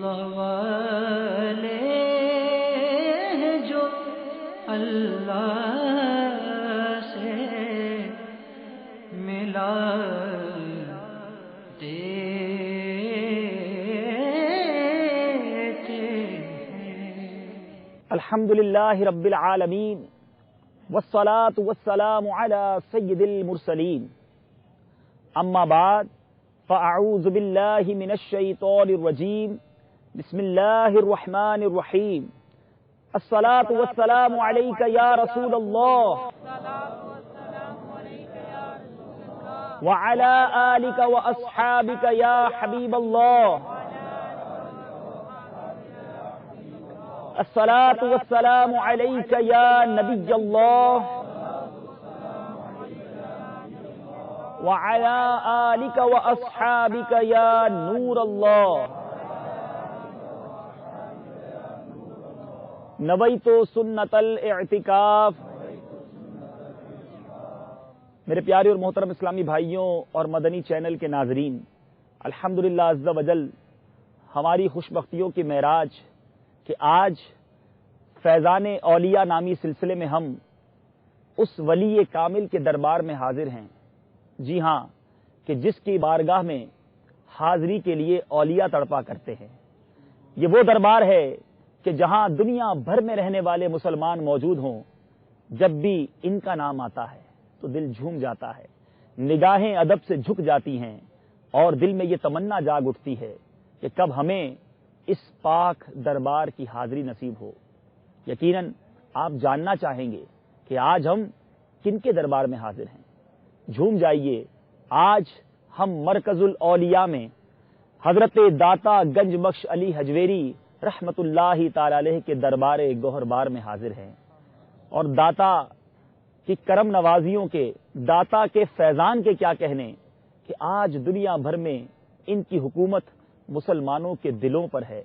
اللہ والے ہیں جو اللہ سے ملا الحمدللہ رب العالمین والصلاة والسلام علی سید المرسلین اما بعد فاعوذ باللہ من الشیطان الرجیم بسم اللہ الرحمن الرحیم الصلاة والسلام علیک یا رسول اللہ وعلی آلک واصحابک یا حبیب اللہ الصلاة والسلام علیک یا نبی اللہ وعلی آلک واصحابک یا نور اللہ نویت سنت الاعتکاف۔ میرے پیارے اور محترم اسلامی بھائیوں اور مدنی چینل کے ناظرین، الحمدللہ عز و جل ہماری خوش بختیوں کی معراج کہ آج فیضان اولیاء نامی سلسلے میں ہم اس ولی کامل کے دربار میں حاضر ہیں۔ جی ہاں، کہ جس کی بارگاہ میں حاضری کے لیے اولیاء تڑپا کرتے ہیں۔ یہ وہ دربار ہے کہ جہاں دنیا بھر میں رہنے والے مسلمان موجود ہوں، جب بھی ان کا نام آتا ہے تو دل جھوم جاتا ہے، نگاہیں ادب سے جھک جاتی ہیں اور دل میں یہ تمنا جاگ اٹھتی ہے کہ کب ہمیں اس پاک دربار کی حاضری نصیب ہو۔ یقیناً آپ جاننا چاہیں گے کہ آج ہم کن کے دربار میں حاضر ہیں۔ جھوم جائیے، آج ہم مرکز الاولیاء میں حضرت داتا گنج بخش علی حجویری رحمت اللہ تعالی علیہ کے دربار گوہر بار میں حاضر ہیں، اور داتا کی کرم نوازیوں کے، داتا کے فیضان کے کیا کہنے کہ آج دنیا بھر میں ان کی حکومت مسلمانوں کے دلوں پر ہے۔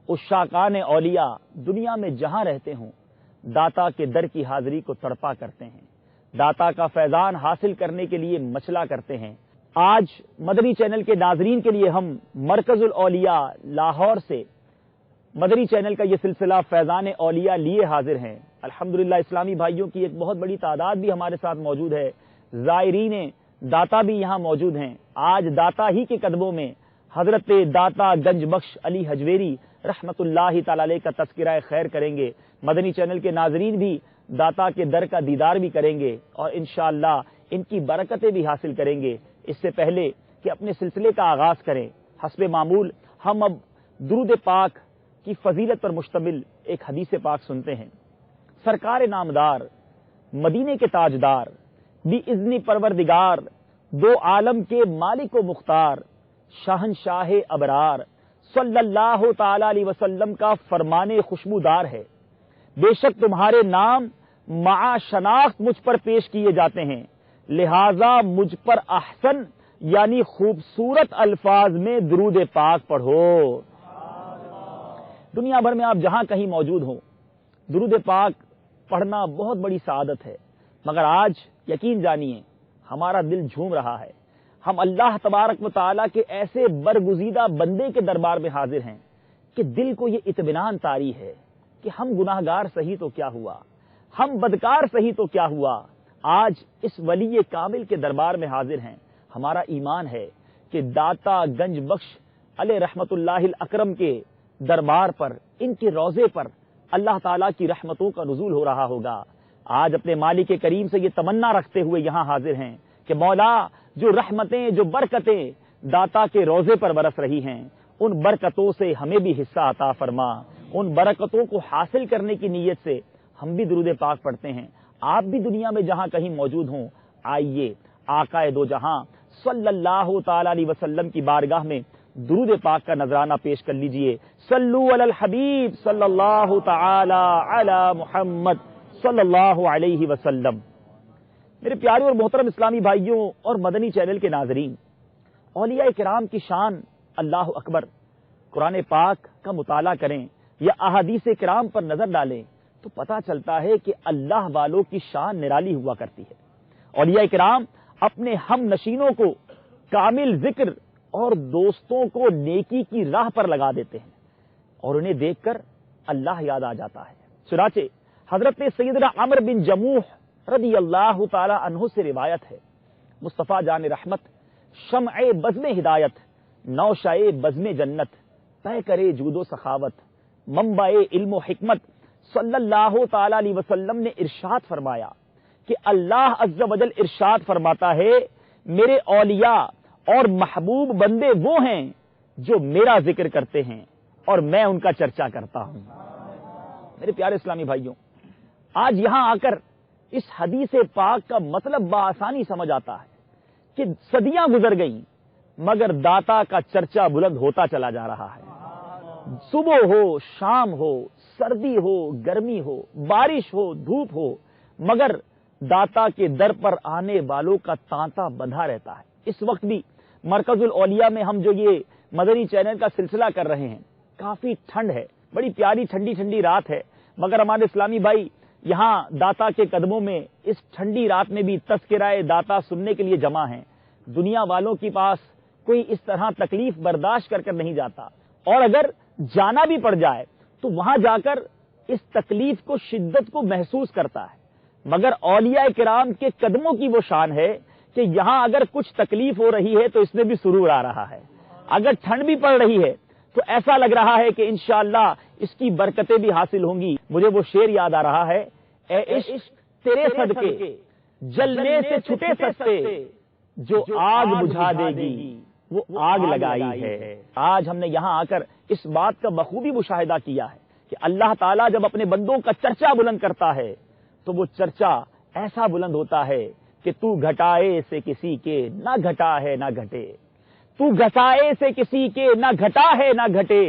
عشاقان اولیاء دنیا میں جہاں رہتے ہوں، داتا کے در کی حاضری کو تڑپا کرتے ہیں، داتا کا فیضان حاصل کرنے کے لیے مچلا کرتے ہیں۔ آج مدنی چینل کے ناظرین کے لیے ہم مرکز الاولیاء لاہور سے مدنی چینل کا یہ سلسلہ فیضان اولیاء لیے حاضر ہیں۔ الحمدللہ اسلامی بھائیوں کی ایک بہت بڑی تعداد بھی ہمارے ساتھ موجود ہے، زائرین داتا بھی یہاں موجود ہیں۔ آج داتا ہی کے قدموں میں حضرت داتا گنج بخش علی حجویری رحمت اللہ تعالی علیہ کا تذکرہ خیر کریں گے۔ مدنی چینل کے ناظرین بھی داتا کے در کا دیدار بھی کریں گے اور انشاءاللہ ان کی برکتیں بھی حاصل کریں گے۔ اس سے پہلے کہ اپنے سلسلے کا آغاز کریں، حسب معمول ہم اب درود پاک کی فضیلت پر مشتمل ایک حدیث پاک سنتے ہیں۔ سرکار نامدار، مدینے کے تاجدار، بھی اذن پروردگار، دو عالم کے مالک و مختار، شاہنشاہ ابرار صلی اللہ تعالی علیہ وسلم کا فرمان خوشبودار ہے۔ بے شک تمہارے نام مع شناخت مجھ پر پیش کیے جاتے ہیں، لہذا مجھ پر احسن یعنی خوبصورت الفاظ میں درود پاک پڑھو۔ دنیا بھر میں آپ جہاں کہیں موجود ہوں، درود پاک پڑھنا بہت بڑی سعادت ہے، مگر آج یقین جانیے ہمارا دل جھوم رہا ہے۔ ہم اللہ تبارک و تعالیٰ کے ایسے برگزیدہ بندے کے دربار میں حاضر ہیں کہ دل کو یہ اطمینان طاری ہے کہ ہم گناہگار سہی تو کیا ہوا، ہم بدکار سہی تو کیا ہوا، آج اس ولی کامل کے دربار میں حاضر ہیں۔ ہمارا ایمان ہے کہ داتا گنج بخش علیہ رحمت اللہ الاکرم کے دربار پر، ان کے روضے پر اللہ تعالیٰ کی رحمتوں کا نزول ہو رہا ہوگا۔ آج اپنے مالک کریم سے یہ تمنا رکھتے ہوئے یہاں حاضر ہیں کہ مولا، جو رحمتیں، جو برکتیں داتا کے روضے پر برس رہی ہیں، ان برکتوں سے ہمیں بھی حصہ عطا فرما۔ ان برکتوں کو حاصل کرنے کی نیت سے ہم بھی درود پاک پڑھتے ہیں۔ آپ بھی دنیا میں جہاں کہیں موجود ہوں، آئیے آقا دو جہاں صلی اللہ تعالی علیہ وسلم کی بارگاہ میں درود پاک کا نذرانہ پیش کر لیجئے۔ صلو علی الحبیب صلی اللہ تعالی علی محمد صلی اللہ علیہ وسلم۔ میرے پیارے اور محترم اسلامی بھائیوں اور مدنی چینل کے ناظرین، اولیاء کرام کی شان اللہ اکبر۔ قرآن پاک کا مطالعہ کریں یا احادیث کرام پر نظر ڈالیں تو پتہ چلتا ہے کہ اللہ والوں کی شان نرالی ہوا کرتی ہے۔ اولیاء کرام اپنے ہم نشینوں کو کامل ذکر اور دوستوں کو نیکی کی راہ پر لگا دیتے ہیں۔ اور انہیں دیکھ کر اللہ یاد آ جاتا ہے۔ چنانچہ حضرت سیدنا عمر بن جموح رضی اللہ تعالی عنہ سے روایت ہے، مصطفیٰ جان رحمت، شمع بزم ہدایت، نوشہ بزم جنت، طے کرے جود و سخاوت، منبع علم و حکمت، صلی اللہ تعالی علیہ وسلم نے ارشاد فرمایا کہ اللہ عز و جل ارشاد فرماتا ہے، میرے اولیاء اور محبوب بندے وہ ہیں جو میرا ذکر کرتے ہیں اور میں ان کا چرچا کرتا ہوں۔ میرے پیارے اسلامی بھائیوں، آج یہاں آ کر اس حدیث پاک کا مطلب بآسانی سمجھ آتا ہے کہ صدیاں گزر گئیں مگر داتا کا چرچا بلند ہوتا چلا جا رہا ہے۔ صبح ہو، شام ہو، سردی ہو، گرمی ہو، بارش ہو، دھوپ ہو، مگر داتا کے در پر آنے والوں کا تانتا بندھا رہتا ہے۔ اس وقت بھی مرکز الاولیاء میں ہم جو یہ مدنی چینل کا سلسلہ کر رہے ہیں، کافی ٹھنڈ ہے، بڑی پیاری ٹھنڈی ٹھنڈی رات ہے، مگر ہمارے اسلامی بھائی یہاں داتا کے قدموں میں اس ٹھنڈی رات میں بھی تذکرہ داتا سننے کے لیے جمع ہیں۔ دنیا والوں کے پاس کوئی اس طرح تکلیف برداشت کر نہیں جاتا، اور اگر جانا بھی پڑ جائے تو وہاں جا کر اس تکلیف کو، شدت کو محسوس کرتا ہے۔ مگر اولیاء کرام کے قدموں کی وہ شان ہے کہ یہاں اگر کچھ تکلیف ہو رہی ہے تو اس میں بھی سرور آ رہا ہے، اگر ٹھنڈ بھی پڑ رہی ہے تو ایسا لگ رہا ہے کہ انشاءاللہ اس کی برکتیں بھی حاصل ہوں گی۔ مجھے وہ شعر یاد آ رہا ہے، اے عشق تیرے صدقے جلنے سے چھٹے سستے، جو آگ بجھا دے گی وہ آگ لگائی ہے۔ آج ہم نے یہاں آ کر اس بات کا بخوبی مشاہدہ کیا ہے کہ اللہ تعالیٰ جب اپنے بندوں کا چرچا بلند کرتا ہے تو وہ چرچا ایسا بلند ہوتا ہے کہ تو گھٹائے سے کسی کے نہ گھٹا ہے نہ گھٹے، تو گھٹائے سے کسی کے نہ گھٹا ہے نہ گھٹے،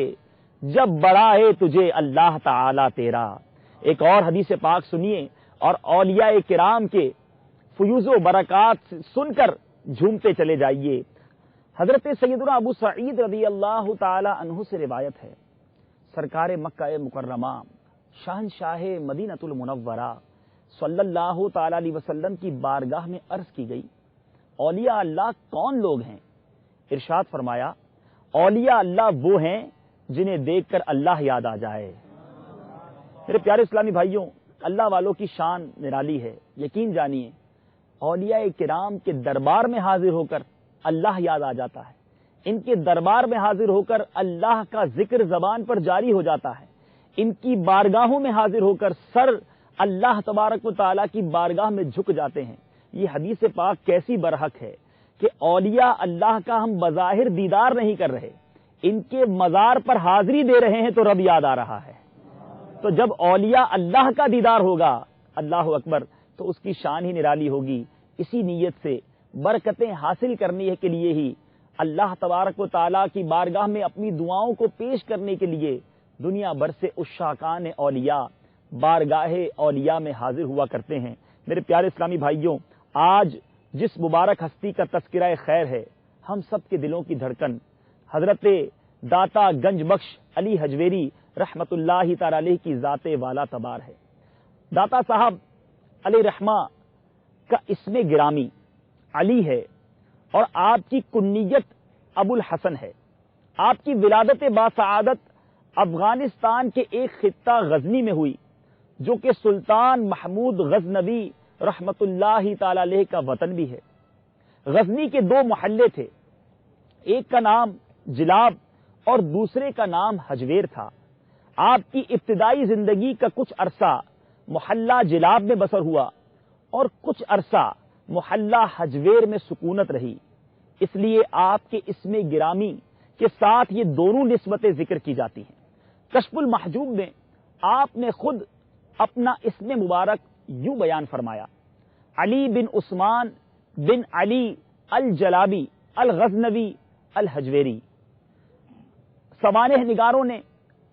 جب بڑھائے تجھے اللہ تعالیٰ تیرا۔ ایک اور حدیث پاک سنیے اور اولیاء کرام کے فیوز و برکات سن کر جھومتے چلے جائیے۔ حضرت سیدنا ابو سعید رضی اللہ تعالی عنہ سے روایت ہے، سرکار مکہ مکرمہ شہنشاہ مدینۃ المنورہ صلی اللہ تعالی علیہ وسلم کی بارگاہ میں عرض کی گئی، اولیاء اللہ کون لوگ ہیں؟ ارشاد فرمایا، اولیاء اللہ وہ ہیں جنہیں دیکھ کر اللہ یاد آ جائے۔ میرے پیارے اسلامی بھائیوں، اللہ والوں کی شان نرالی ہے۔ یقین جانیے، اولیاء کرام کے دربار میں حاضر ہو کر اللہ یاد آ جاتا ہے، ان کے دربار میں حاضر ہو کر اللہ کا ذکر زبان پر جاری ہو جاتا ہے، ان کی بارگاہوں میں حاضر ہو کر سر اللہ تبارک و تعالیٰ کی بارگاہ میں جھک جاتے ہیں۔ یہ حدیث پاک کیسی برحق ہے کہ اولیاء اللہ کا ہم بظاہر دیدار نہیں کر رہے، ان کے مزار پر حاضری دے رہے ہیں تو رب یاد آ رہا ہے۔ تو جب اولیاء اللہ کا دیدار ہوگا، اللہ اکبر، تو اس کی شان ہی نرالی ہوگی۔ اسی نیت سے برکتیں حاصل کرنے کے لیے ہی اللہ تبارک و تعالیٰ کی بارگاہ میں اپنی دعاؤں کو پیش کرنے کے لیے دنیا بھر سے عشاقان اولیاء بارگاہ اولیاء میں حاضر ہوا کرتے ہیں۔ میرے پیارے اسلامی بھائیوں، آج جس مبارک ہستی کا تذکرہ خیر ہے، ہم سب کے دلوں کی دھڑکن حضرت داتا گنج بخش علی حجویری رحمت اللہ تعالی علیہ کی ذات والا تبار ہے۔ داتا صاحب علیہ رحمہ کا اسم گرامی علی ہے اور آپ کی کنیت ابو الحسن ہے۔ آپ کی ولادت باسعادت افغانستان کے ایک خطہ غزنی میں ہوئی، جو کہ سلطان محمود غزنوی رحمت اللہ تعالی علیہ کا وطن بھی ہے۔ غزنی کے دو محلے تھے، ایک کا نام جلاب اور دوسرے کا نام حجویر تھا۔ آپ کی ابتدائی زندگی کا کچھ عرصہ محلہ جلاب میں بسر ہوا اور کچھ عرصہ محلہ حجویر میں سکونت رہی، اس لیے آپ کے اسم گرامی کے ساتھ یہ دونوں نسبتیں ذکر کی جاتی ہیں۔ کشف المحجوب میں آپ نے خود اپنا اسم مبارک یوں بیان فرمایا، علی بن عثمان بن علی الجلابی الغزنوی الحجویری۔ سوانح نگاروں نے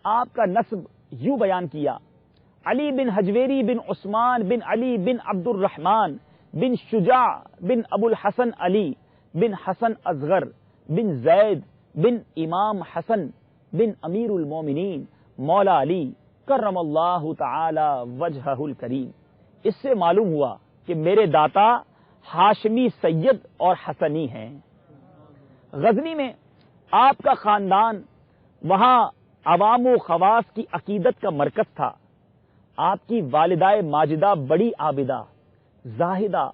آپ کا نسب یوں بیان کیا، علی بن حجویری بن عثمان بن علی بن عبد الرحمن بن شجاع بن ابو الحسن علی بن حسن اصغر بن زید بن امام حسن بن امیر المومنین مولا علی کرم اللہ تعالی وجہہ الکریم۔ اس سے معلوم ہوا کہ میرے داتا ہاشمی سید اور حسنی ہیں۔ غزنی میں آپ کا خاندان وہاں عوام و خواص کی عقیدت کا مرکز تھا۔ آپ کی والدہ ماجدہ بڑی عابدہ، زاہدہ،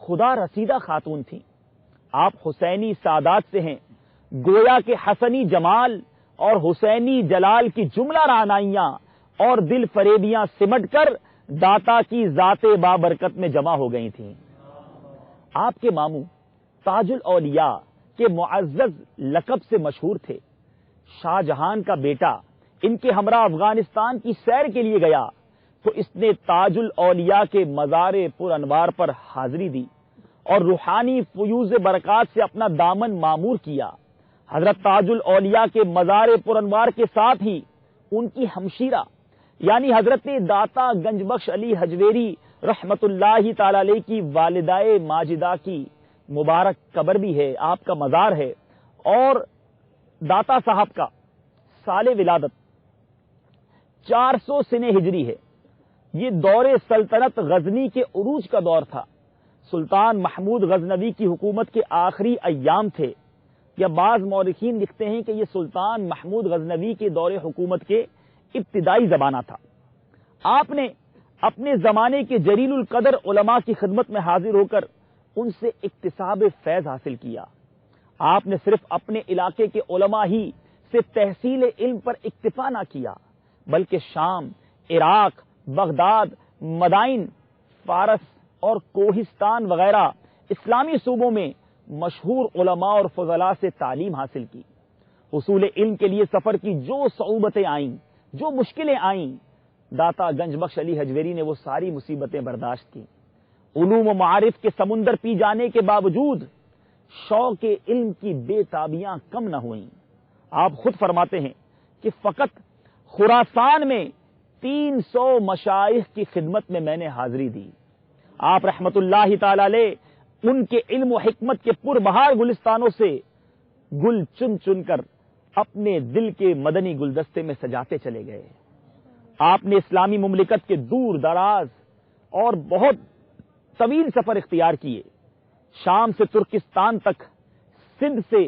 خدا رسیدہ خاتون تھیں۔ آپ حسینی سادات سے ہیں، گویا کہ حسنی جمال اور حسینی جلال کی جملہ رعنائیاں اور دل فریبیاں سمٹ کر داتا کی ذات بابرکت میں جمع ہو گئی تھیں۔ آپ کے ماموں تاج الاولیاء کے معزز لقب سے مشہور تھے۔ شاہ جہان کا بیٹا ان کے ہمراہ افغانستان کی سیر کے لیے گیا تو اس نے تاج الاولیاء کے مزار پر انوار پر حاضری دی اور روحانی فیوز برکات سے اپنا دامن معمور کیا۔ حضرت تاج الاولیاء کے مزار پر انوار کے ساتھ ہی ان کی ہمشیرہ یعنی حضرت داتا گنج بخش علی حجویری رحمت اللہ تعالی علیہ کی والدہ ماجدہ کی مبارک قبر بھی ہے، آپ کا مزار ہے، اور داتا صاحب کا سال ولادت 400 سنہ ہجری ہے۔ یہ دور سلطنت غزنی کے عروج کا دور تھا۔ سلطان محمود غزنوی کی حکومت کے آخری ایام تھے، یا بعض مورخین لکھتے ہیں کہ یہ سلطان محمود غزنوی کے دور حکومت کے ابتدائی زمانہ تھا۔ آپ نے اپنے زمانے کے جلیل القدر علماء کی خدمت میں حاضر ہو کر ان سے اکتساب فیض حاصل کیا۔ آپ نے صرف اپنے علاقے کے علماء ہی سے تحصیل علم پر اکتفا نہ کیا، بلکہ شام، عراق، بغداد، مدائن، فارس اور کوہستان وغیرہ اسلامی صوبوں میں مشہور علماء اور فضلاء سے تعلیم حاصل کی۔ حصول علم کے لیے سفر کی جو صعوبتیں آئیں، جو مشکلیں آئیں، داتا گنج بخش علی حجویری نے وہ ساری مصیبتیں برداشت کی۔ علوم و معارف کے سمندر پی جانے کے باوجود شوق علم کی بے تابیاں کم نہ ہوئیں۔ آپ خود فرماتے ہیں کہ فقط خراسان میں 300 مشائخ کی خدمت میں نے حاضری دی۔ آپ رحمت اللہ تعالی علیہ ان کے علم و حکمت کے پربہار گلستانوں سے گل چن چن کر اپنے دل کے مدنی گلدستے میں سجاتے چلے گئے۔ آپ نے اسلامی مملکت کے دور دراز اور بہت طویل سفر اختیار کیے۔ شام سے ترکستان تک، سندھ سے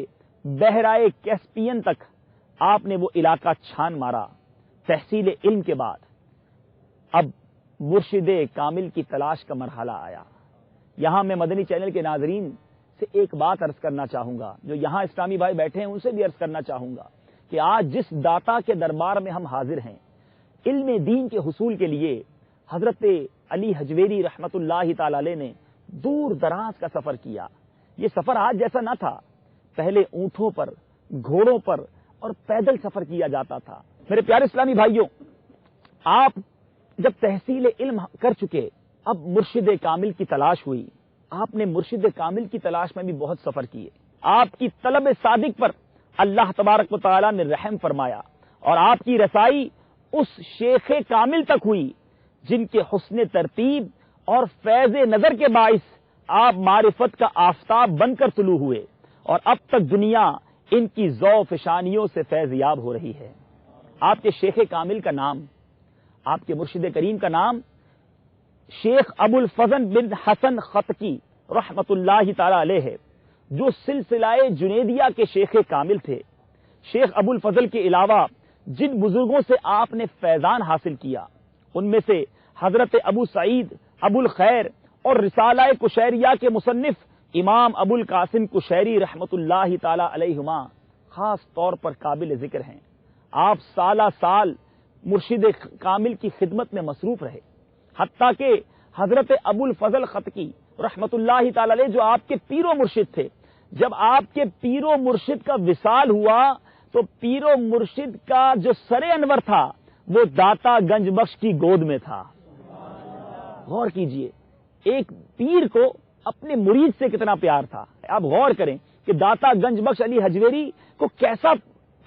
بحرائے کیسپین تک آپ نے وہ علاقہ چھان مارا۔ تحصیل علم کے بعد اب مرشد کامل کی تلاش کا مرحلہ آیا۔ یہاں میں مدنی چینل کے ناظرین سے ایک بات عرض کرنا چاہوں گا، جو یہاں اسلامی بھائی بیٹھے ہیں ان سے بھی عرض کرنا چاہوں گا کہ آج جس داتا کے دربار میں ہم حاضر ہیں، علم دین کے حصول کے لیے حضرت علی حجویری رحمت اللہ تعالی علیہ نے دور دراز کا سفر کیا۔ یہ سفر آج جیسا نہ تھا، پہلے اونٹوں پر، گھوڑوں پر اور پیدل سفر کیا جاتا تھا۔ میرے پیارے اسلامی بھائیوں، آپ جب تحصیل علم کر چکے، اب مرشد کامل کی تلاش ہوئی۔ آپ نے مرشد کامل کی تلاش میں بھی بہت سفر کیے۔ آپ کی طلب صادق پر اللہ تبارک و تعالی نے رحم فرمایا اور آپ کی رسائی اس شیخ کامل تک ہوئی جن کے حسن ترتیب اور فیض نظر کے باعث آپ معرفت کا آفتاب بن کر طلوع ہوئے، اور اب تک دنیا ان کی ذو فشانیوں سے فیض یاب ہو رہی ہے۔ آپ کے شیخ کامل کا نام، آپ کے مرشد کریم کا نام شیخ ابو الفضل بن حسن خطکی رحمت اللہ تعالی علیہ ہے، جو سلسلہ جنیدیہ کے شیخ کامل تھے۔ شیخ ابو الفضل کے علاوہ جن بزرگوں سے آپ نے فیضان حاصل کیا، ان میں سے حضرت ابو سعید ابو الخیر اور رسالہ کشیریہ کے مصنف امام ابو القاسم کشیری رحمت اللہ تعالی علیہما خاص طور پر قابل ذکر ہیں۔ آپ سالہ سال مرشد کامل کی خدمت میں مصروف رہے، حتیٰ کہ حضرت ابو الفضل خطکی رحمت اللہ تعالی علیہ جو آپ کے پیر و مرشد تھے، جب آپ کے پیر و مرشد کا وصال ہوا تو پیر و مرشد کا جو سر انور تھا وہ داتا گنج بخش کی گود میں تھا۔ غور کیجئے، ایک پیر کو اپنے مرید سے کتنا پیار تھا۔ آپ غور کریں کہ داتا گنج بخش علی حجویری کو کیسا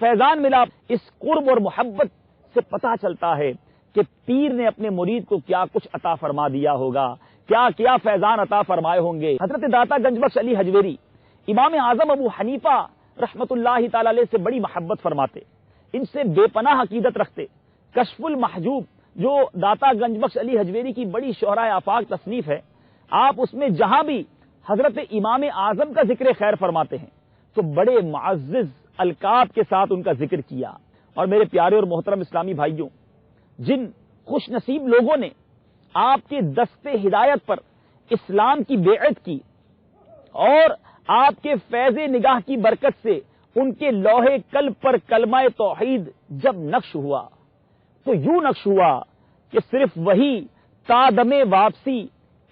فیضان ملا۔ اس قرب اور محبت سے پتہ چلتا ہے کہ پیر نے اپنے مرید کو کیا کچھ عطا فرما دیا ہوگا، کیا کیا فیضان عطا فرمائے ہوں گے۔ حضرت داتا گنج بخش علی حجویری امام اعظم ابو حنیفہ رحمت اللہ تعالی علیہ سے بڑی محبت فرماتے، ان سے بے پناہ عقیدت رکھتے۔ کشف المحجوب جو داتا گنج بخش علی حجویری کی بڑی شہرائے آفاق تصنیف ہے، آپ اس میں جہاں بھی حضرت امام اعظم کا ذکر خیر فرماتے ہیں تو بڑے معزز القاب کے ساتھ ان کا ذکر کیا۔ اور میرے پیارے اور محترم اسلامی بھائیوں، جن خوش نصیب لوگوں نے آپ کے دستے ہدایت پر اسلام کی بیعت کی اور آپ کے فیض نگاہ کی برکت سے ان کے لوہے قلب پر کلمہ توحید جب نقش ہوا تو یوں نقش ہوا کہ صرف وہی تا دم واپسی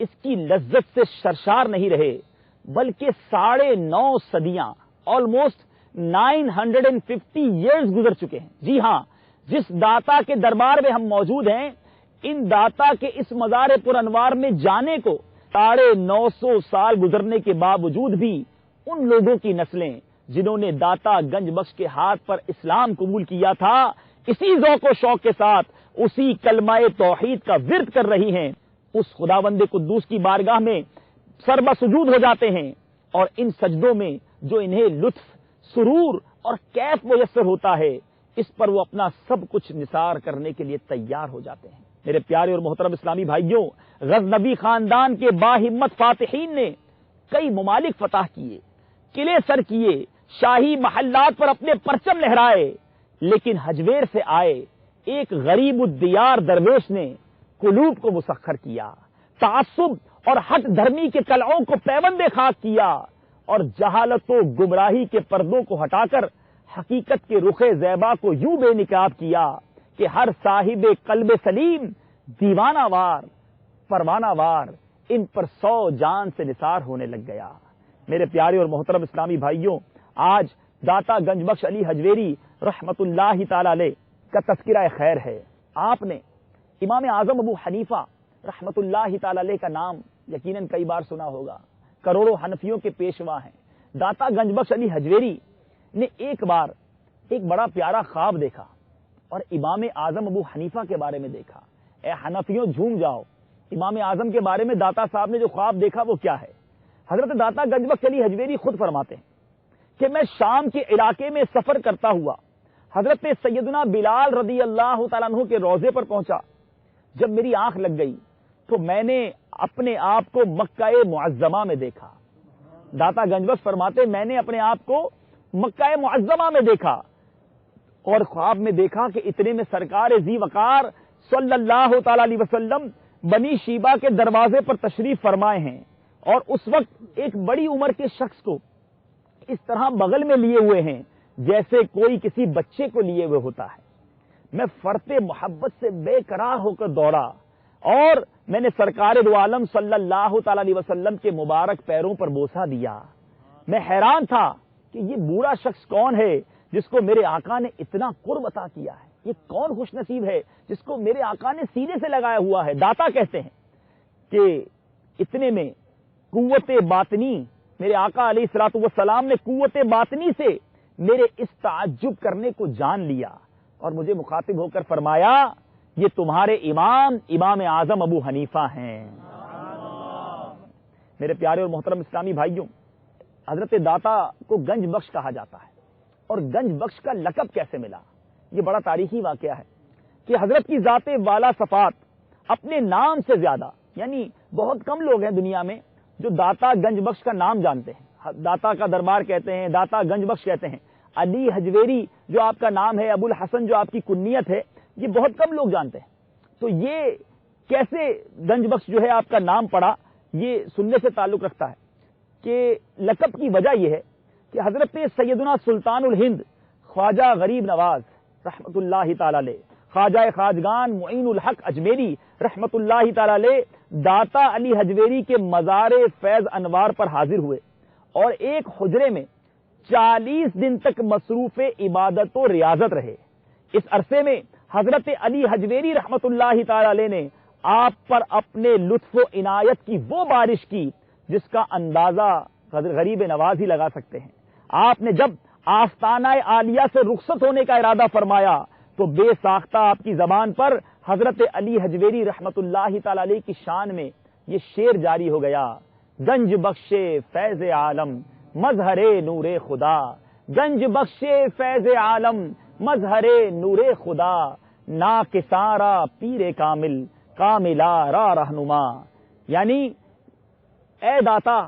اس کی لذت سے سرشار نہیں رہے، بلکہ 9.5 صدیاں آلموسٹ 950 ایئرز گزر چکے ہیں۔ جی ہاں، جس داتا کے دربار میں ہم موجود ہیں، ان داتا کے اس مزار پر انوار میں جانے کو 950 سال گزرنے کے باوجود بھی ان لوگوں کی نسلیں جنہوں نے داتا گنج بخش کے ہاتھ پر اسلام قبول کیا تھا، اسی ذوق و شوق کے ساتھ اسی کلمہ توحید کا ورد کر رہی ہیں، اس خداوند قدوس کی بارگاہ میں سربہ سجود ہو جاتے ہیں، اور ان سجدوں میں جو انہیں لطف، سرور اور کیف میسر ہوتا ہے، اس پر وہ اپنا سب کچھ نثار کرنے کے لیے تیار ہو جاتے ہیں۔ میرے پیارے اور محترم اسلامی بھائیوں، غزنوی خاندان کے باہمت فاتحین نے کئی ممالک فتح کیے، قلعے سر کیے، شاہی محلات پر اپنے پرچم لہرائے، لیکن حجویر سے آئے ایک غریب الدیار درویش نے قلوب کو مسخر کیا، تعصب اور ہٹ دھرمی کے قلعوں کو پیوند خاک کیا، اور جہالت و گمراہی کے پردوں کو ہٹا کر حقیقت کے رخ زیبا کو یوں بے نقاب کیا کہ ہر صاحب قلب سلیم دیوانہ وار پروانہ وار ان پر 100 جان سے نثار ہونے لگ گیا۔ میرے پیارے اور محترم اسلامی بھائیوں، آج داتا گنج بخش علی حجویری رحمت اللہ تعالی علیہ کا تذکرہ خیر ہے۔ آپ نے امام اعظم ابو حنیفہ رحمت اللہ تعالی علیہ کا نام یقیناً کئی بار سنا ہوگا، کروڑوں حنفیوں کے پیشوا ہیں۔ داتا گنج بخش علی حجویری نے ایک بار ایک بڑا پیارا خواب دیکھا اور امام اعظم ابو حنیفہ کے بارے میں دیکھا۔ اے حنفیوں جھوم جاؤ، امام اعظم کے بارے میں داتا صاحب نے جو خواب دیکھا وہ کیا ہے؟ حضرت داتا گنج بخش علی حجویری خود فرماتے ہیں کہ میں شام کے علاقے میں سفر کرتا ہوا حضرت سیدنا بلال رضی اللہ تعالیٰ عنہ کے روضے پر پہنچا۔ جب میری آنکھ لگ گئی تو میں نے اپنے آپ کو مکہ معظمہ میں دیکھا۔ داتا گنج بخش فرماتے میں نے اپنے آپ کو مکہ معظمہ میں دیکھا اور خواب میں دیکھا کہ اتنے میں سرکار ذی وقار صلی اللہ تعالی علیہ وسلم بنی شیبہ کے دروازے پر تشریف فرمائے ہیں، اور اس وقت ایک بڑی عمر کے شخص کو اس طرح بغل میں لیے ہوئے ہیں جیسے کوئی کسی بچے کو لیے ہوئے ہوتا ہے۔ میں فرط محبت سے بے قرار ہو کر دوڑا اور میں نے سرکار دو عالم صلی اللہ تعالی علیہ وسلم کے مبارک پیروں پر بوسہ دیا۔ میں حیران تھا کہ یہ بوڑھا شخص کون ہے جس کو میرے آقا نے اتنا قرب عطا کیا ہے، یہ کون خوش نصیب ہے جس کو میرے آقا نے سینے سے لگایا ہوا ہے۔ داتا کہتے ہیں کہ اتنے میں قوت باطنی، میرے آقا علیہ الصلوۃ والسلام نے قوت باطنی سے میرے اس تعجب کرنے کو جان لیا اور مجھے مخاطب ہو کر فرمایا یہ تمہارے امام اعظم ابو حنیفہ ہیں۔ میرے پیارے اور محترم اسلامی بھائیوں، حضرت داتا کو گنج بخش کہا جاتا ہے، اور گنج بخش کا لقب کیسے ملا؟ یہ بڑا تاریخی واقعہ ہے کہ حضرت کی ذات والا صفات اپنے نام سے زیادہ، یعنی بہت کم لوگ ہیں دنیا میں جو داتا گنج بخش کا نام جانتے ہیں۔ داتا کا دربار کہتے ہیں، داتا گنج بخش کہتے ہیں۔ علی حجویری جو آپ کا نام ہے، ابو الحسن جو آپ کی کنیت ہے، یہ بہت کم لوگ جانتے ہیں۔ تو یہ کیسے گنج بخش جو ہے آپ کا نام پڑا، یہ سننے سے تعلق رکھتا ہے کہ لقب کی وجہ یہ ہے کہ حضرت سیدنا سلطان الہند خواجہ غریب نواز رحمت اللہ تعالی علیہ، خواجہ خواجگان معین الحق اجمیری رحمت اللہ تعالی علیہ داتا علی حجویری کے مزار فیض انوار پر حاضر ہوئے اور ایک حجرے میں 40 دن تک مصروف عبادت و ریاضت رہے۔ اس عرصے میں حضرت علی حجویری رحمت اللہ تعالی علیہ نے آپ پر اپنے لطف و عنایت کی وہ بارش کی جس کا اندازہ غریب نواز ہی لگا سکتے ہیں۔ آپ نے جب آستانہ عالیہ سے رخصت ہونے کا ارادہ فرمایا تو بے ساختہ آپ کی زبان پر حضرت علی حجویری رحمت اللہ تعالی علیہ کی شان میں یہ شعر جاری ہو گیا: گنج بخش فیض عالم مظہر نور خدا، گنج بخش فیض عالم مظہر نور خدا، نا کسارا پیر کامل کاملا را رہنما۔ یعنی اے داتا،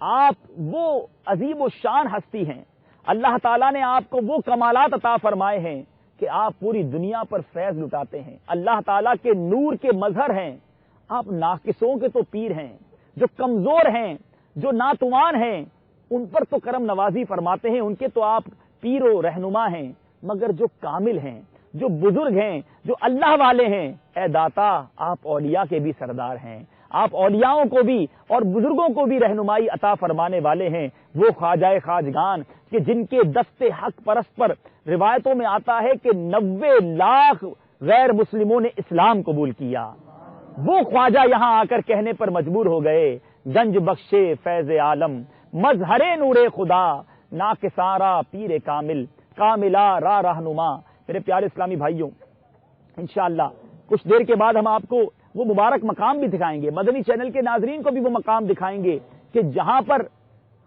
آپ وہ عظیم و شان ہستی ہیں، اللہ تعالیٰ نے آپ کو وہ کمالات عطا فرمائے ہیں کہ آپ پوری دنیا پر فیض لٹاتے ہیں، اللہ تعالیٰ کے نور کے مظہر ہیں، آپ ناقصوں کے تو پیر ہیں، جو کمزور ہیں، جو ناتوان ہیں، ان پر تو کرم نوازی فرماتے ہیں، ان کے تو آپ پیر و رہنما ہیں، مگر جو کامل ہیں، جو بزرگ ہیں، جو اللہ والے ہیں، اے داتا آپ اولیاء کے بھی سردار ہیں، آپ اولیاؤں کو بھی اور بزرگوں کو بھی رہنمائی عطا فرمانے والے ہیں، وہ خواجہ خواجگان کہ جن کے دست حق پرست پر روایتوں میں آتا ہے کہ 90 لاکھ غیر مسلموں نے اسلام قبول کیا، وہ خواجہ یہاں آ کر کہنے پر مجبور ہو گئے، گنج بخشے فیض عالم مظہر نور خدا ناکسارا پیر کامل کاملہ راہ رہنما۔ میرے پیارے اسلامی بھائیوں، انشاءاللہ کچھ دیر کے بعد ہم آپ کو وہ مبارک مقام بھی دکھائیں گے، مدنی چینل کے ناظرین کو بھی وہ مقام دکھائیں گے کہ جہاں پر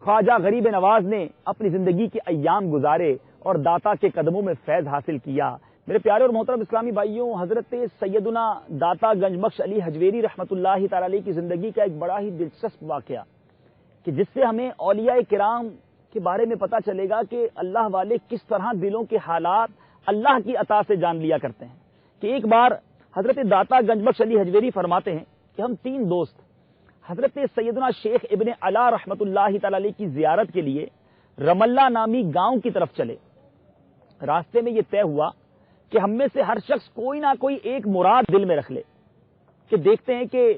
خواجہ غریب نواز نے اپنی زندگی کے ایام گزارے اور داتا کے قدموں میں فیض حاصل کیا۔ میرے پیارے اور محترم اسلامی بھائیوں، حضرت سیدنا داتا گنج بخش علی حجویری رحمۃ اللہ تعالی علیہ کی زندگی کا ایک بڑا ہی دلچسپ واقعہ کہ جس سے ہمیں اولیاء کرام کے بارے میں پتہ چلے گا کہ اللہ والے کس طرح دلوں کے حالات اللہ کی عطا سے جان لیا کرتے ہیں۔ کہ ایک بار حضرت داتا گنج بخش علی حجویری فرماتے ہیں کہ ہم 3 دوست حضرت سیدنا شیخ ابن علا رحمۃ اللہ تعالی علیہ کی زیارت کے لیے رملہ نامی گاؤں کی طرف چلے۔ راستے میں یہ طے ہوا کہ ہم میں سے ہر شخص کوئی نہ کوئی ایک مراد دل میں رکھ لے کہ دیکھتے ہیں کہ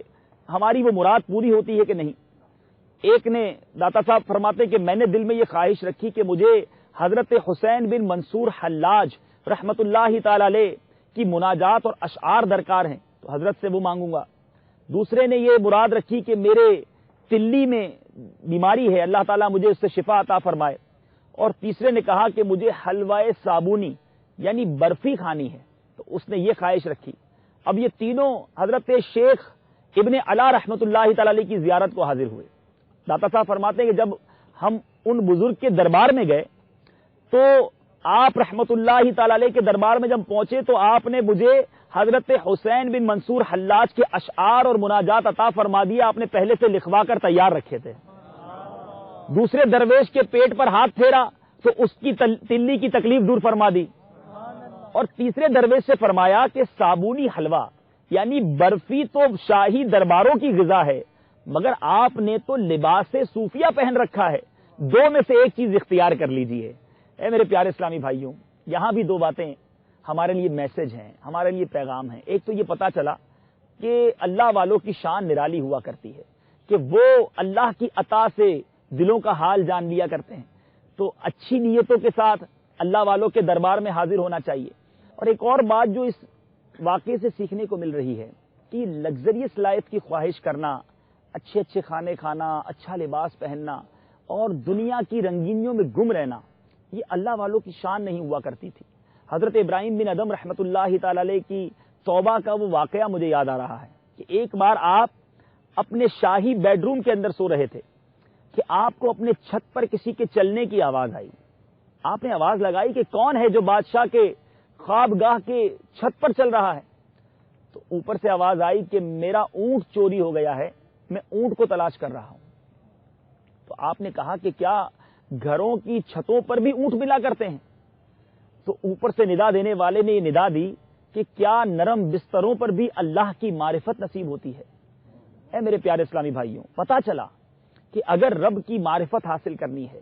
ہماری وہ مراد پوری ہوتی ہے کہ نہیں۔ ایک نے داتا صاحب فرماتے کہ میں نے دل میں یہ خواہش رکھی کہ مجھے حضرت حسین بن منصور حلاج رحمۃ اللہ تعالی علیہ کی مناجات اور اشعار درکار ہیں تو حضرت سے وہ مانگوں گا۔ دوسرے نے یہ مراد رکھی کہ میرے تلی میں بیماری ہے، اللہ تعالیٰ مجھے اس سے شفا عطا فرمائے۔ اور تیسرے نے کہا کہ مجھے حلوہ صابونی یعنی برفی کھانی ہے تو اس نے یہ خواہش رکھی۔ اب یہ تینوں حضرت شیخ ابن علا رحمۃ اللہ تعالی علیہ کی زیارت کو حاضر ہوئے۔ داتا صاحب فرماتے ہیں کہ جب ہم ان بزرگ کے دربار میں گئے تو آپ رحمت اللہ تعالی علیہ کے دربار میں جب پہنچے تو آپ نے مجھے حضرت حسین بن منصور حلاج کے اشعار اور مناجات عطا فرما دیا، آپ نے پہلے سے لکھوا کر تیار رکھے تھے۔ دوسرے درویش کے پیٹ پر ہاتھ پھیرا تو اس کی تلی کی تکلیف دور فرما دی، اور تیسرے درویش سے فرمایا کہ صابونی حلوہ یعنی برفی تو شاہی درباروں کی غذا ہے، مگر آپ نے تو لباس صوفیہ پہن رکھا ہے، 2 میں سے ایک چیز اختیار کر لیجئے۔ اے میرے پیارے اسلامی بھائیوں، یہاں بھی 2 باتیں ہمارے لیے میسج ہیں، ہمارے لیے پیغام ہیں۔ ایک تو یہ پتا چلا کہ اللہ والوں کی شان نرالی ہوا کرتی ہے کہ وہ اللہ کی عطا سے دلوں کا حال جان لیا کرتے ہیں، تو اچھی نیتوں کے ساتھ اللہ والوں کے دربار میں حاضر ہونا چاہیے۔ اور ایک اور بات جو اس واقعے سے سیکھنے کو مل رہی ہے کہ لگژریس لائف کی خواہش کرنا، اچھے اچھے کھانے کھانا، اچھا لباس پہننا اور دنیا کی رنگینیوں میں گم رہنا، یہ اللہ والوں کی شان نہیں ہوا کرتی تھی۔ حضرت ابراہیم بن ادم رحمۃ اللہ تعالی علیہ کی توبہ کا وہ واقعہ مجھے یاد آ رہا ہے کہ ایک بار آپ اپنے شاہی بیڈ روم کے اندر سو رہے تھے کہ آپ کو اپنے چھت پر کسی کے چلنے کی آواز آئی۔ آپ نے آواز لگائی کہ کون ہے جو بادشاہ کے خوابگاہ کے چھت پر چل رہا ہے؟ تو اوپر سے آواز آئی کہ میرا اونٹ چوری ہو گیا ہے، میں اونٹ کو تلاش کر رہا ہوں۔ تو آپ نے کہا کہ کیا گھروں کی چھتوں پر بھی اونٹ ملا کرتے ہیں؟ تو اوپر سے ندا دینے والے نے یہ ندا دی کہ کیا نرم بستروں پر بھی اللہ کی معرفت نصیب ہوتی ہے؟ اے میرے پیارے اسلامی بھائیوں، پتا چلا کہ اگر رب کی معرفت حاصل کرنی ہے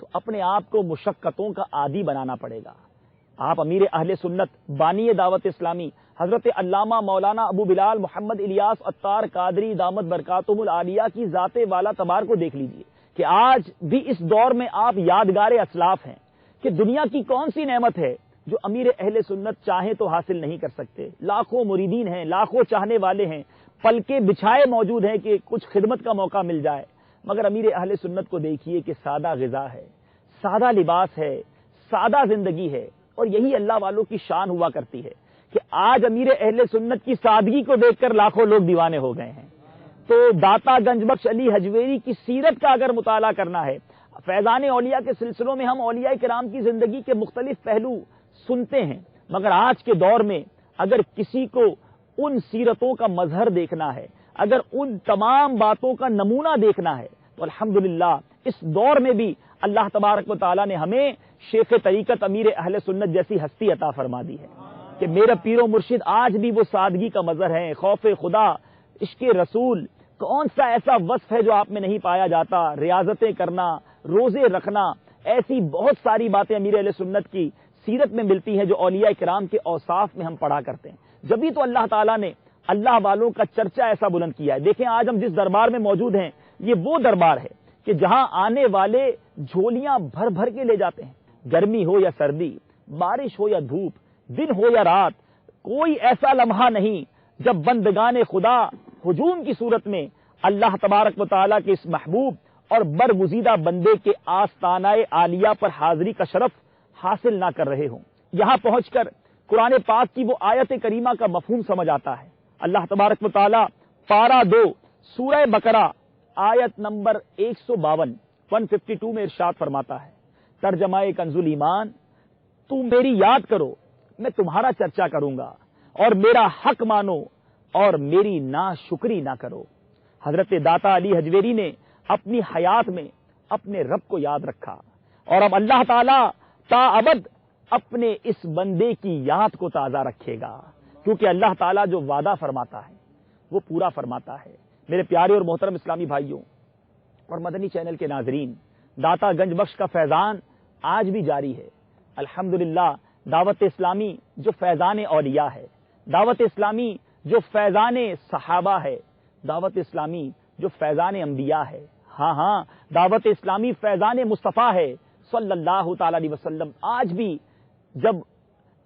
تو اپنے آپ کو مشقتوں کا عادی بنانا پڑے گا۔ آپ امیر اہل سنت بانی دعوت اسلامی حضرت علامہ مولانا ابو بلال محمد الیاس عطار قادری دامت برکاتہم العالیہ کی ذات والا تبار کو دیکھ لیجئے کہ آج بھی اس دور میں آپ یادگار اسلاف ہیں کہ دنیا کی کون سی نعمت ہے جو امیر اہل سنت چاہیں تو حاصل نہیں کر سکتے۔ لاکھوں مریدین ہیں، لاکھوں چاہنے والے ہیں، پلکیں بچھائے موجود ہیں کہ کچھ خدمت کا موقع مل جائے، مگر امیر اہل سنت کو دیکھیے کہ سادہ غذا ہے، سادہ لباس ہے، سادہ زندگی ہے، اور یہی اللہ والوں کی شان ہوا کرتی ہے کہ آج امیر اہل سنت کی سادگی کو دیکھ کر لاکھوں لوگ دیوانے ہو گئے ہیں۔ تو داتا گنج بخش علی حجویری کی سیرت کا اگر مطالعہ کرنا ہے، فیضان اولیاء کے سلسلوں میں ہم اولیاء کرام کی زندگی کے مختلف پہلو سنتے ہیں، مگر آج کے دور میں اگر کسی کو ان سیرتوں کا مظہر دیکھنا ہے، اگر ان تمام باتوں کا نمونہ دیکھنا ہے تو الحمدللہ اس دور میں بھی اللہ تبارک و تعالیٰ نے ہمیں شیخ طریقت امیر اہل سنت جیسی ہستی عطا فرما دی ہے کہ میرا پیر و مرشد آج بھی وہ سادگی کا مظہر ہے، خوف خدا، عشق رسول۔ کون سا ایسا وصف ہے جو آپ میں نہیں پایا جاتا؟ ریاضتیں کرنا، روزے رکھنا، ایسی بہت ساری باتیں امیر اہل سنت کی سیرت میں ملتی ہیں جو اولیاء کرام کے اوصاف میں ہم پڑھا کرتے ہیں۔ جبھی تو اللہ تعالیٰ نے اللہ والوں کا چرچا ایسا بلند کیا ہے۔ دیکھیں آج ہم جس دربار میں موجود ہیں یہ وہ دربار ہے کہ جہاں آنے والے جھولیاں بھر بھر کے لے جاتے ہیں، گرمی ہو یا سردی، بارش ہو یا دھوپ، دن ہو یا رات، کوئی ایسا لمحہ نہیں جب بندگان خدا ہجوم کی صورت میں اللہ تبارک و تعالیٰ کے اس محبوب اور برگزیدہ بندے کے آستانہ عالیہ پر حاضری کا شرف حاصل نہ کر رہے ہوں۔ یہاں پہنچ کر قرآن پاک کی وہ آیت کریمہ کا مفہوم سمجھ آتا ہے۔ اللہ تبارک و تعالیٰ پارہ 2 سورہ بقرہ آیت نمبر 152 میں ارشاد فرماتا ہے، ترجمہ کنز الایمان، تم میری یاد کرو میں تمہارا چرچا کروں گا، اور میرا حق مانو اور میری ناشکری نہ کرو۔ حضرت داتا علی حجویری نے اپنی حیات میں اپنے رب کو یاد رکھا، اور اب اللہ تعالیٰ تا ابد اپنے اس بندے کی یاد کو تازہ رکھے گا، کیونکہ اللہ تعالیٰ جو وعدہ فرماتا ہے وہ پورا فرماتا ہے۔ میرے پیارے اور محترم اسلامی بھائیوں اور مدنی چینل کے ناظرین، داتا گنج بخش کا فیضان آج بھی جاری ہے۔ الحمدللہ دعوت اسلامی جو فیضان اولیاء ہے، دعوت اسلامی جو فیضان صحابہ ہے، دعوت اسلامی جو فیضان انبیاء ہے، ہاں دعوت اسلامی فیضان مصطفیٰ ہے صلی اللہ تعالی علیہ وسلم۔ آج بھی جب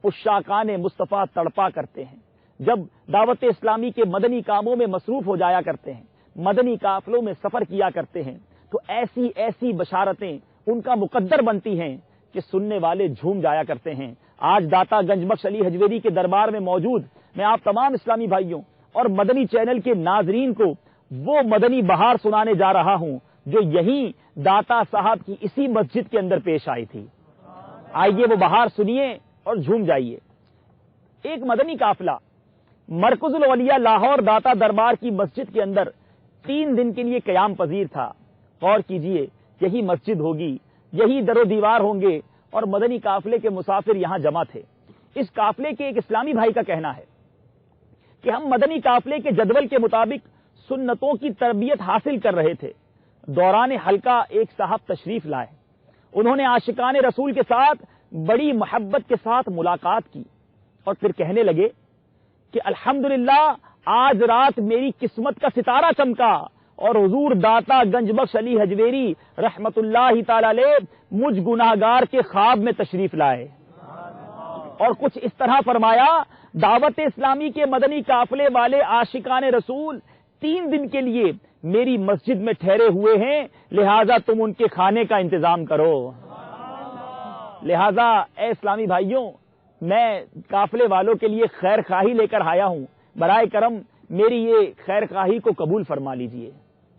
عشاقان مصطفیٰ تڑپا کرتے ہیں، جب دعوت اسلامی کے مدنی کاموں میں مصروف ہو جایا کرتے ہیں، مدنی قافلوں میں سفر کیا کرتے ہیں، تو ایسی ایسی بشارتیں ان کا مقدر بنتی ہیں کہ سننے والے جھوم جایا کرتے ہیں۔ آج داتا گنج بخش علی حجویری کے دربار میں موجود میں آپ تمام اسلامی بھائیوں اور مدنی چینل کے ناظرین کو وہ مدنی بہار سنانے جا رہا ہوں جو یہی داتا صاحب کی اسی مسجد کے اندر پیش آئی تھی۔ آئیے وہ بہار سنیے اور جھوم جائیے۔ ایک مدنی قافلہ مرکز الاولیاء لاہور داتا دربار کی مسجد کے اندر 3 دن کے لیے قیام پذیر تھا۔ غور کیجئے، یہی مسجد ہوگی، یہی در و دیوار ہوں گے، اور مدنی قافلے کے مسافر یہاں جمع تھے۔ اس قافلے کے ایک اسلامی بھائی کا کہنا ہے کہ ہم مدنی قافلے کے جدول کے مطابق سنتوں کی تربیت حاصل کر رہے تھے۔ دوران حلقہ ایک صاحب تشریف لائے، انہوں نے عاشقان رسول کے ساتھ بڑی محبت کے ساتھ ملاقات کی، اور پھر کہنے لگے کہ الحمدللہ آج رات میری قسمت کا ستارہ چمکا، اور حضور داتا گنج بخش علی حجویری رحمت اللہ تعالی علیہ مجھ گناہگار کے خواب میں تشریف لائے، اور کچھ اس طرح فرمایا، دعوت اسلامی کے مدنی قافلے والے عاشقان رسول 3 دن کے لیے میری مسجد میں ٹھہرے ہوئے ہیں، لہذا تم ان کے کھانے کا انتظام کرو۔ لہذا اے اسلامی بھائیوں، میں قافلے والوں کے لیے خیر خواہی لے کر آیا ہوں، برائے کرم میری یہ خیر خواہی کو قبول فرما لیجئے۔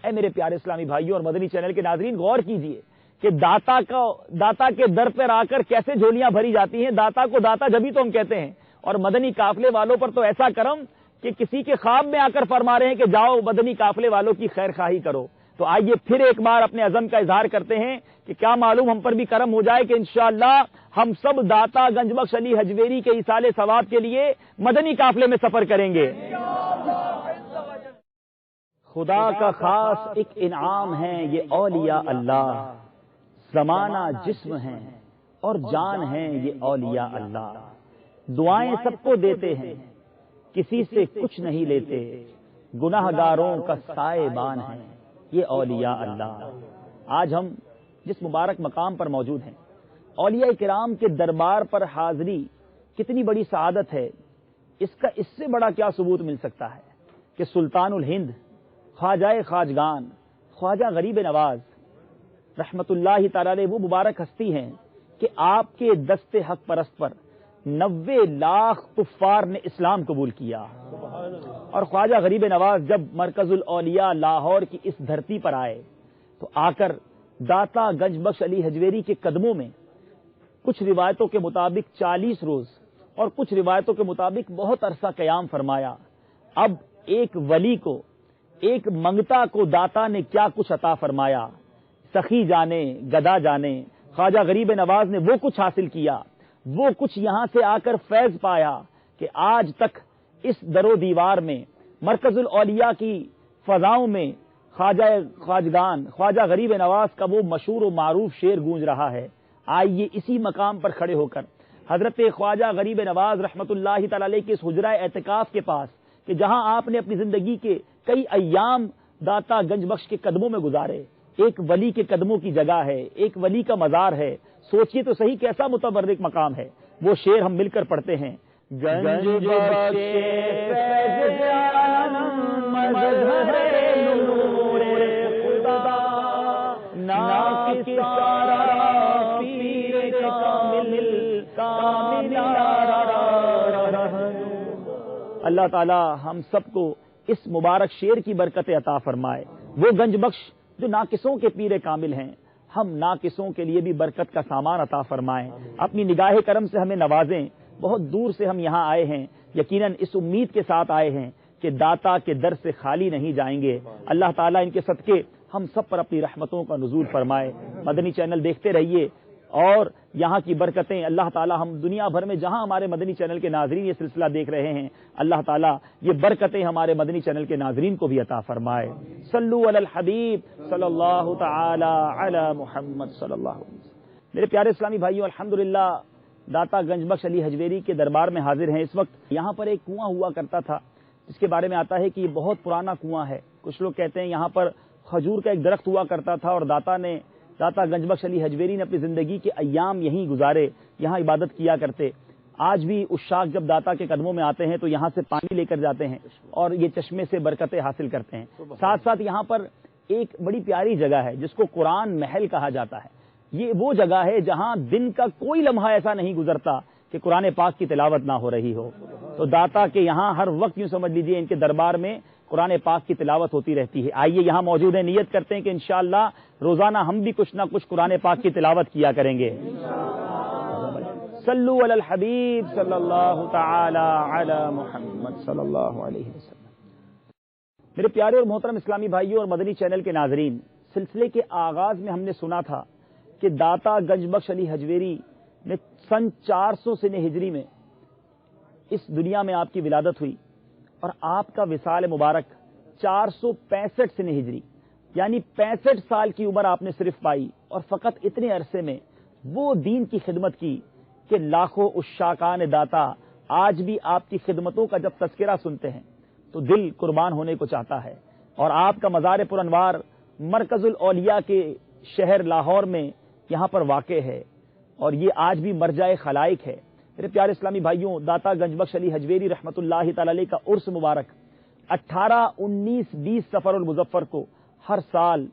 اے میرے پیارے اسلامی بھائیوں اور مدنی چینل کے ناظرین، غور کیجئے کہ داتا کے در پر آ کر کیسے جھولیاں بھری جاتی ہیں۔ داتا کو داتا جبھی تو ہم کہتے ہیں، اور مدنی قافلے والوں پر تو ایسا کرم کہ کسی کے خواب میں آ کر فرما رہے ہیں کہ جاؤ مدنی قافلے والوں کی خیر خواہی کرو۔ تو آئیے پھر ایک بار اپنے عزم کا اظہار کرتے ہیں کہ کیا معلوم ہم پر بھی کرم ہو جائے کہ انشاءاللہ ہم سب داتا گنج بخش علی حجویری کے ایصال ثواب کے لیے مدنی قافلے میں سفر کریں گے۔ خدا کا خاص ایک انعام ہے یہ اولیاء اللہ، زمانہ جسم ہیں اور جان ہیں یہ اولیاء اللہ، دعائیں سب کو دیتے ہیں کسی سے کچھ نہیں لیتے، گناہ گاروں کا سائے بان ہے یہ اولیاء اللہ۔ آج ہم جس مبارک مقام پر موجود ہیں، اولیاء کرام کے دربار پر حاضری کتنی بڑی سعادت ہے، اس سے بڑا کیا ثبوت مل سکتا ہے کہ سلطان الہند خواجہ خواجگان خواجہ غریب نواز رحمت اللہ تعالی علیہ وہ مبارک ہستی ہیں کہ آپ کے دست حق پرست پر 90 لاکھ کفار نے اسلام قبول کیا، اور خواجہ غریب نواز جب مرکز الاولیاء لاہور کی اس دھرتی پر آئے تو آ کر داتا گنج بخش علی حجویری کے قدموں میں کچھ روایتوں کے مطابق 40 روز اور کچھ روایتوں کے مطابق بہت عرصہ قیام فرمایا۔ اب ایک ولی کو، ایک منگتا کو داتا نے کیا کچھ عطا فرمایا، سخی جانے گدا جانے، خواجہ غریب نواز نے وہ کچھ حاصل کیا، وہ کچھ یہاں سے آ کر فیض پایا کہ آج تک اس در و دیوار میں مرکز الاولیاء کی فضاؤں میں خواجہ غریب نواز کا وہ مشہور و معروف شعر گونج رہا ہے۔ آئیے اسی مقام پر کھڑے ہو کر حضرت خواجہ غریب نواز رحمت اللہ تعالی علیہ کے اس حجرہ اعتکاف کے پاس، کہ جہاں آپ نے اپنی زندگی کے کئی ایام داتا گنج بخش کے قدموں میں گزارے، ایک ولی کے قدموں کی جگہ ہے، ایک ولی کا مزار ہے، سوچئے تو صحیح کیسا متبرک مقام ہے۔ وہ شعر ہم مل کر پڑھتے ہیں۔ گنج بخش فیض عالم مظہر نور خدا، ناقص سارا پیر کامل اللہ تعالی ہم سب کو اس مبارک شعر کی برکت عطا فرمائے۔ وہ گنج بخش جو ناقصوں کے پیر کامل ہیں، ہم ناقصوں کے لیے بھی برکت کا سامان عطا فرمائیں، اپنی نگاہ کرم سے ہمیں نوازیں۔ بہت دور سے ہم یہاں آئے ہیں، یقیناً اس امید کے ساتھ آئے ہیں کہ داتا کے در سے خالی نہیں جائیں گے۔ اللہ تعالیٰ ان کے صدقے ہم سب پر اپنی رحمتوں کا نزول فرمائے۔ مدنی چینل دیکھتے رہیے اور یہاں کی برکتیں اللہ تعالیٰ ہم دنیا بھر میں جہاں ہمارے مدنی چینل کے ناظرین یہ سلسلہ دیکھ رہے ہیں، اللہ تعالیٰ یہ برکتیں ہمارے مدنی چینل کے ناظرین کو بھی عطا فرمائے۔ صلو علی الحبیب صلی اللہ تعالی علی محمد صلی اللہ علیہ وسلم۔ میرے پیارے اسلامی بھائیوں، الحمدللہ داتا گنج بخش علی حجویری کے دربار میں حاضر ہیں۔ اس وقت یہاں پر ایک کنواں ہوا کرتا تھا جس کے بارے میں آتا ہے کہ یہ بہت پرانا کنواں ہے۔ کچھ لوگ کہتے ہیں یہاں پر کھجور کا ایک درخت ہوا کرتا تھا اور داتا گنج بخش علی حجویری نے اپنی زندگی کے ایام یہیں گزارے، یہاں عبادت کیا کرتے۔ آج بھی عشاق جب داتا کے قدموں میں آتے ہیں تو یہاں سے پانی لے کر جاتے ہیں اور یہ چشمے سے برکتیں حاصل کرتے ہیں۔ ساتھ ساتھ یہاں پر ایک بڑی پیاری جگہ ہے جس کو قرآن محل کہا جاتا ہے۔ یہ وہ جگہ ہے جہاں دن کا کوئی لمحہ ایسا نہیں گزرتا کہ قرآن پاک کی تلاوت نہ ہو رہی ہو۔ تو داتا کے یہاں ہر وقت یوں سمجھ لیجیے ان کے دربار میں قرآن پاک کی تلاوت ہوتی رہتی ہے۔ آئیے یہاں موجود ہیں، نیت کرتے ہیں کہ انشاءاللہ روزانہ ہم بھی کچھ نہ کچھ قرآن پاک کی تلاوت کیا کریں گے۔ صلو علی الحبیب صلی اللہ تعالی علی محمد صلی اللہ علیہ وسلم۔ میرے پیارے اور محترم اسلامی بھائیوں اور مدنی چینل کے ناظرین، سلسلے کے آغاز میں ہم نے سنا تھا کہ داتا گنج بخش علی حجویری نے سن 400 سنہ ہجری میں اس دنیا میں آپ کی ولادت ہوئی اور آپ کا وصال مبارک 465 سنہ ہجری، یعنی 65 سال کی عمر آپ نے صرف پائی، اور فقط اتنے عرصے میں وہ دین کی خدمت کی کہ لاکھوں عشاقان داتا آج بھی آپ کی خدمتوں کا جب تذکرہ سنتے ہیں تو دل قربان ہونے کو چاہتا ہے۔ اور آپ کا مزار پر انوار مرکز الاولیاء کے شہر لاہور میں یہاں پر واقع ہے اور یہ آج بھی مرجع خلائق ہے۔ میرے پیارے اسلامی بھائیوں، داتا گنج بخش علی حجویری رحمت اللہ تعالی علیہ کا عرس مبارک 18، 19، 20 سفر المظفر کو ہر سال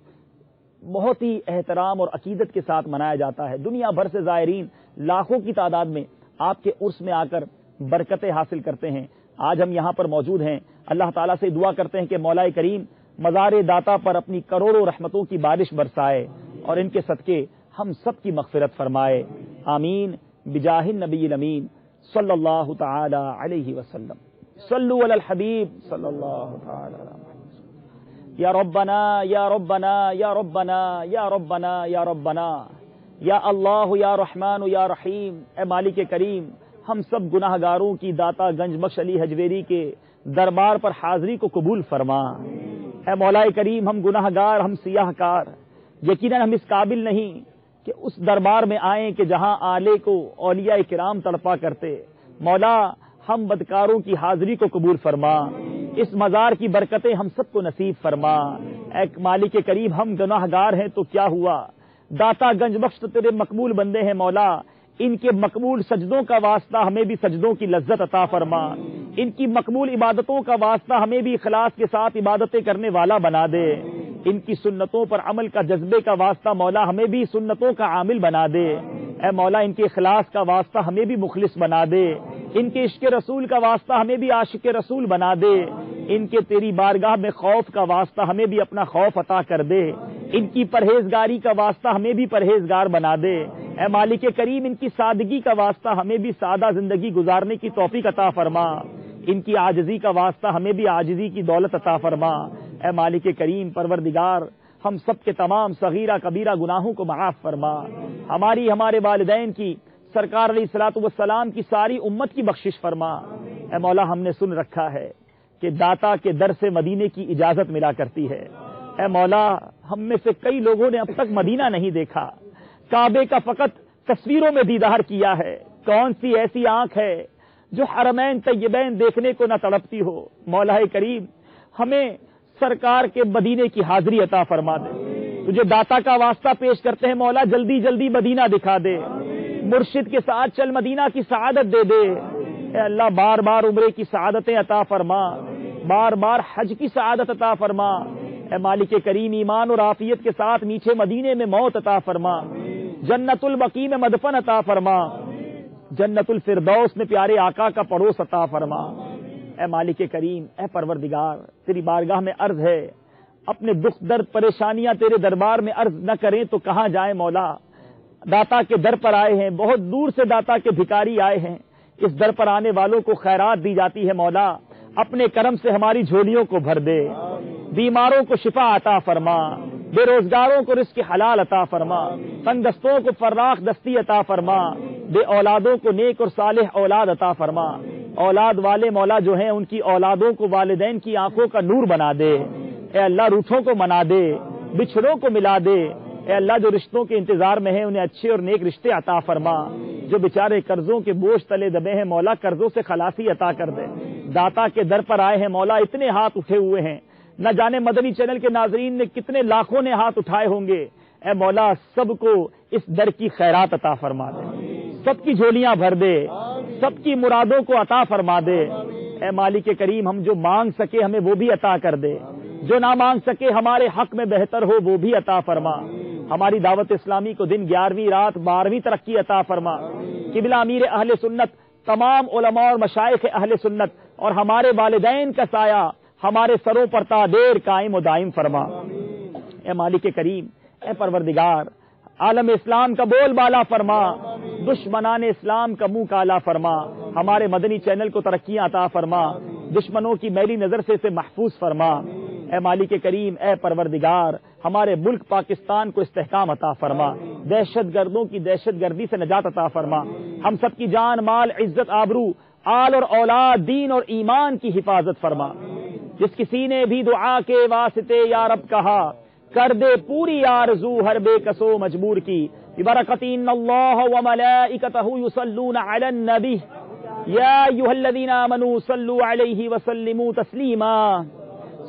بہت ہی احترام اور عقیدت کے ساتھ منایا جاتا ہے۔ دنیا بھر سے زائرین لاکھوں کی تعداد میں آپ کے عرس میں آ کر برکتیں حاصل کرتے ہیں۔ آج ہم یہاں پر موجود ہیں، اللہ تعالیٰ سے دعا کرتے ہیں کہ مولا کریم مزار داتا پر اپنی کروڑوں رحمتوں کی بارش برسائے اور ان کے صدقے ہم سب کی مغفرت فرمائے، آمین بجاہ النبی الامین صلی اللہ تعالی علیہ وسلم۔ صلو علی الحبیب صلی اللہ تعالی علیہ وسلم۔ یا ربنا یا ربنا یا ربنا یا ربنا یا ربنا یا اللہ یا رحمان یا رحیم، اے مالک کریم ہم سب گناہ گاروں کی داتا گنج بخش علی حجویری کے دربار پر حاضری کو قبول فرما۔ اے مولا کریم ہم گناہ گار، ہم سیاہ کار، یقیناً ہم اس قابل نہیں کہ اس دربار میں آئیں کہ جہاں آلے کو اولیاء کرام تڑپا کرتے۔ مولا ہم بدکاروں کی حاضری کو قبول فرما، اس مزار کی برکتیں ہم سب کو نصیب فرما۔ اے مالک کریم ہم گناہ گار ہیں تو کیا ہوا، داتا گنج بخش تو تیرے مقبول بندے ہیں مولا، ان کے مقبول سجدوں کا واسطہ ہمیں بھی سجدوں کی لذت عطا فرما، ان کی مقبول عبادتوں کا واسطہ ہمیں بھی اخلاص کے ساتھ عبادتیں کرنے والا بنا دے، ان کی سنتوں پر عمل کا جذبے کا واسطہ مولا ہمیں بھی سنتوں کا عامل بنا دے۔ اے مولا ان کے اخلاص کا واسطہ ہمیں بھی مخلص بنا دے، ان کے عشق رسول کا واسطہ ہمیں بھی عاشق رسول بنا دے، ان کے تیری بارگاہ میں خوف کا واسطہ ہمیں بھی اپنا خوف عطا کر دے، ان کی پرہیزگاری کا واسطہ ہمیں بھی پرہیزگار بنا دے۔ اے مالک کریم ان کی سادگی کا واسطہ ہمیں بھی سادہ زندگی گزارنے کی توفیق عطا فرما، ان کی عاجزی کا واسطہ ہمیں بھی عاجزی کی دولت عطا فرما۔ اے مالک کریم پروردگار ہم سب کے تمام صغیرہ کبیرہ گناہوں کو معاف فرما، ہمارے والدین کی، سرکار علیہ الصلوۃ والسلام کی ساری امت کی بخشش فرما۔ اے مولا ہم نے سن رکھا ہے کہ داتا کے در سے مدینے کی اجازت ملا کرتی ہے۔ اے مولا ہم میں سے کئی لوگوں نے اب تک مدینہ نہیں دیکھا، کعبے کا فقط تصویروں میں دیدار کیا ہے۔ کون سی ایسی آنکھ ہے جو حرمین طیبین دیکھنے کو نہ تڑپتی ہو؟ مولا کریم ہمیں سرکار کے مدینے کی حاضری عطا فرما دے۔ تجھے داتا کا واسطہ پیش کرتے ہیں مولا، جلدی جلدی مدینہ دکھا دے، مرشد کے ساتھ چل مدینہ کی سعادت دے دے۔ اے اللہ بار بار عمرے کی سعادتیں عطا فرما، بار بار حج کی سعادت عطا فرما۔ اے مالک کریم ایمان اور عافیت کے ساتھ میٹھے مدینے میں موت عطا فرما، جنت البقیع میں مدفن عطا فرما، جنت الفردوس میں پیارے آقا کا پڑوس عطا فرما۔ اے مالک کریم، اے پروردگار، تیری بارگاہ میں عرض ہے، اپنے دکھ درد پریشانیاں تیرے دربار میں عرض نہ کریں تو کہاں جائیں مولا۔ داتا کے در پر آئے ہیں، بہت دور سے داتا کے بھکاری آئے ہیں، اس در پر آنے والوں کو خیرات دی جاتی ہے مولا، اپنے کرم سے ہماری جھولیوں کو بھر دے، بیماروں کو شفا عطا فرما، بے روزگاروں کو رزق حلال عطا فرما، تنگ دستوں کو فراخ دستی عطا فرما، بے اولادوں کو نیک اور صالح اولاد عطا فرما، اولاد والے مولا جو ہیں ان کی اولادوں کو والدین کی آنکھوں کا نور بنا دے، اے اللہ روٹھوں کو منا دے، بچھڑوں کو ملا دے، اے اللہ جو رشتوں کے انتظار میں ہیں انہیں اچھے اور نیک رشتے عطا فرما، جو بیچارے قرضوں کے بوجھ تلے دبے ہیں مولا قرضوں سے خلاصی عطا کر دے۔ داتا کے در پر آئے ہیں مولا، اتنے ہاتھ اٹھے ہوئے ہیں، نہ جانے مدنی چینل کے ناظرین نے کتنے لاکھوں نے ہاتھ اٹھائے ہوں گے۔ اے مولا سب کو اس در کی خیرات عطا فرما دے، سب کی جھولیاں بھر دے، سب کی مرادوں کو عطا فرما دے۔ اے مالک کریم ہم جو مانگ سکے ہمیں وہ بھی عطا کر دے، جو نہ مانگ سکے ہمارے حق میں بہتر ہو وہ بھی عطا فرما۔ ہماری دعوت اسلامی کو دن 11ویں رات 12ویں ترقی عطا فرما۔ قبلہ امیر اہل سنت، تمام علماء اور مشائخ اہل سنت اور ہمارے والدین کا سایہ ہمارے سروں پر تا دیر قائم و دائم فرما۔ اے مالک کریم، اے پروردگار عالم اسلام کا بول بالا فرما، دشمنان اسلام کا منہ کالا فرما، ہمارے مدنی چینل کو ترقیاں عطا فرما، دشمنوں کی میلی نظر سے اسے محفوظ فرما۔ اے مالک کریم، اے پروردگار ہمارے ملک پاکستان کو استحکام عطا فرما، دہشت گردوں کی دہشت گردی سے نجات عطا فرما، ہم سب کی جان مال عزت آبرو آل اور اولاد دین اور ایمان کی حفاظت فرما۔ جس کسی نے بھی دعا کے واسطے یا رب کہا، کر دے پوری آرزو ہر بے کسو مجبور کی، ببرکت ان اللہ وملائکتہ یصلون علی النبی یا ایھا الذین آمنوا صلوا علیہ وسلموا تسلیما،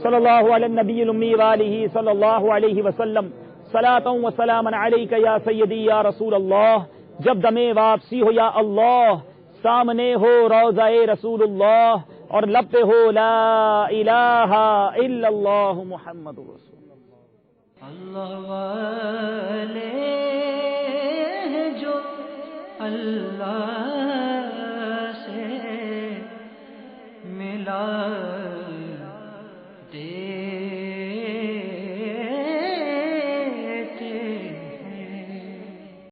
صلی اللہ علی النبی الامی وآلہ صلی اللہ علیہ وسلم، صلاۃ و سلاما علیک یا سیدی یا رسول اللہ۔ جب دم واپسی ہو یا اللہ، سامنے ہو روضہ رسول اللہ اور لب پہ ہو لا الہ الا اللہ محمد رسول اللہ۔ اللہ والے ہیں جو اللہ